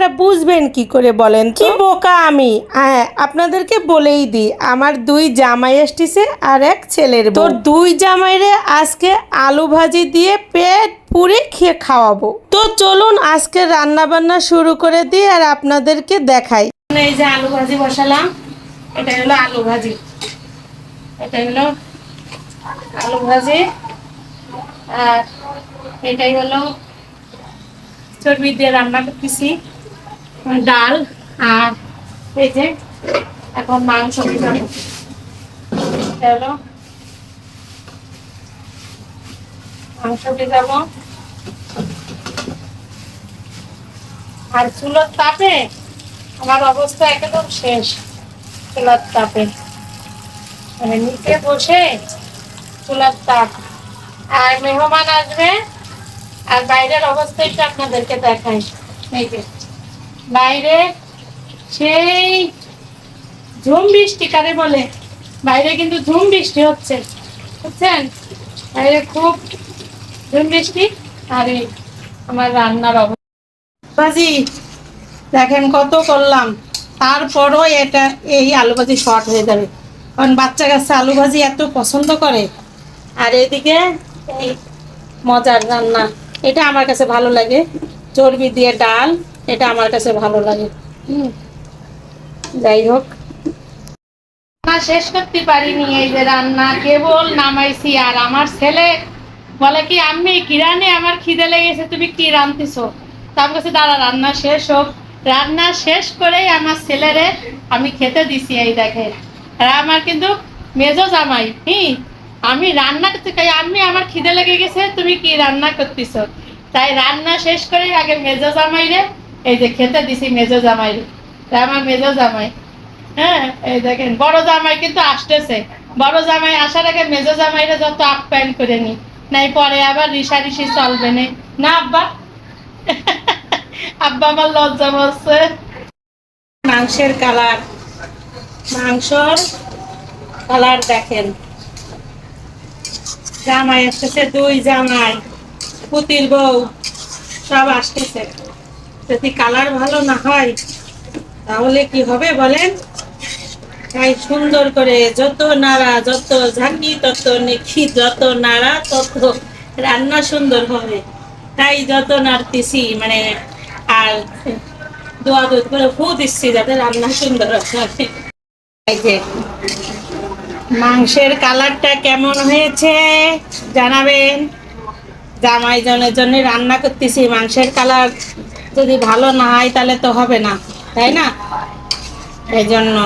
আপনারা বুঝবেন কি করে বলেন তো? কি বোকা আমি। হ্যাঁ, আপনাদেরকে বলেই দিই, আমার 2 জামাই এসেছে আর এক ছেলের বউ। তোর 2 জামাইরে আজকে আলু ভাজি দিয়ে পেট পুরে খেয়ে খাওয়াবো। তো চলুন আজকে রান্না বান্না শুরু করে দিই আর আপনাদেরকে দেখাই। এই যে আলু ভাজি বসালাম, এটা হলো আলু ভাজি, এটা হলো আলু ভাজি, আর এটাই হলো চর্বি দিয়ে রান্না করতেছি ডাল। আর এই যে এখন মাংস দিলাম, হলো মাংস দিয়ে যাবো। আর চুলোর তাপে আমার অবস্থা একদম শেষ। চুলার তাপে মানে নিচে বসে চুলার তাপ, আর মেহমান আসবে। আর বাইরের অবস্থা একটু আপনাদেরকে দেখাই। এই যে বাইরে সেই ঝুম বৃষ্টি কারে বলে, বাইরে কিন্তু ঝুম বৃষ্টি হচ্ছে, বুঝছেন? বাইরে খুব ঝুম বৃষ্টি। আর এই আমার রান্নার অবস্থা ভাজি দেখেন কত করলাম, তারপরও এটা এই আলু ভাজি শর্ট হয়ে যাবে, কারণ বাচ্চা কাচ্চা আলু ভাজি এত পছন্দ করে। আর এদিকে এই মজার রান্না, এটা আমার কাছে ভালো লাগে, চর্বি দিয়ে ডাল, এটা আমার কাছে ভালো লাগে। যাই হোক, না শেষ করতে পারিনি, এই যে রান্না কেবল নামাইছি। আর আমার ছেলে বলে কি, আমি কিরানে আমার খিদে লেগেছে, তুমি কি রান্তিছো? তার কাছে দাঁড়া রান্না শেষ হোক। রান্না শেষ করেই আমার ছেলেরে আমি খেতে দিছি। এই দেখে আমার কিন্তু মেজো জামাই, আমি রান্না করতে চাই, আমি আমার খিদে লেগে গেছে, তুমি কি রান্না করতেছো? তাই রান্না শেষ করে আগে মেজো জামাই রে এই যে খেতে দিছি, মেজো জামাই রে, আমার মেজো জামাই। হ্যাঁ, এই দেখেন বড় জামাই কিন্তু আসতেছে, বড় জামাই আসার আগে মেজো জামাইরা যত আপ্যায়ন করে নি, নাই পরে আবার রিসারিসি চলবে না আব্বা। আব্বা আমার লজ্জা বলছে। মাংসের কালার, মাংসর কালার দেখেন। জামাই আসতেছে, 2 জামাই, পুতির বউ সব আসতেছে। যদি কালার ভালো না হয় তাহলে কি হবে বলেন? তাই সুন্দর করে যত নাড়া, যত ঝাঁকি তত নেখি, যত নাড়া তত রান্না সুন্দর হবে। তাই যত নাড়তেছি মানে, আর দোয়া দোয়া করে ফু দিচ্ছি যাতে রান্না সুন্দর হয়। এই যে মাংসের কালারটা কেমন হয়েছে জানাবেন। জামাই জনের জন্য রান্না করতেছি, মাংসের কালার যদি ভালো না হয় তাহলে তো হবে না, তাই না? এই জন্য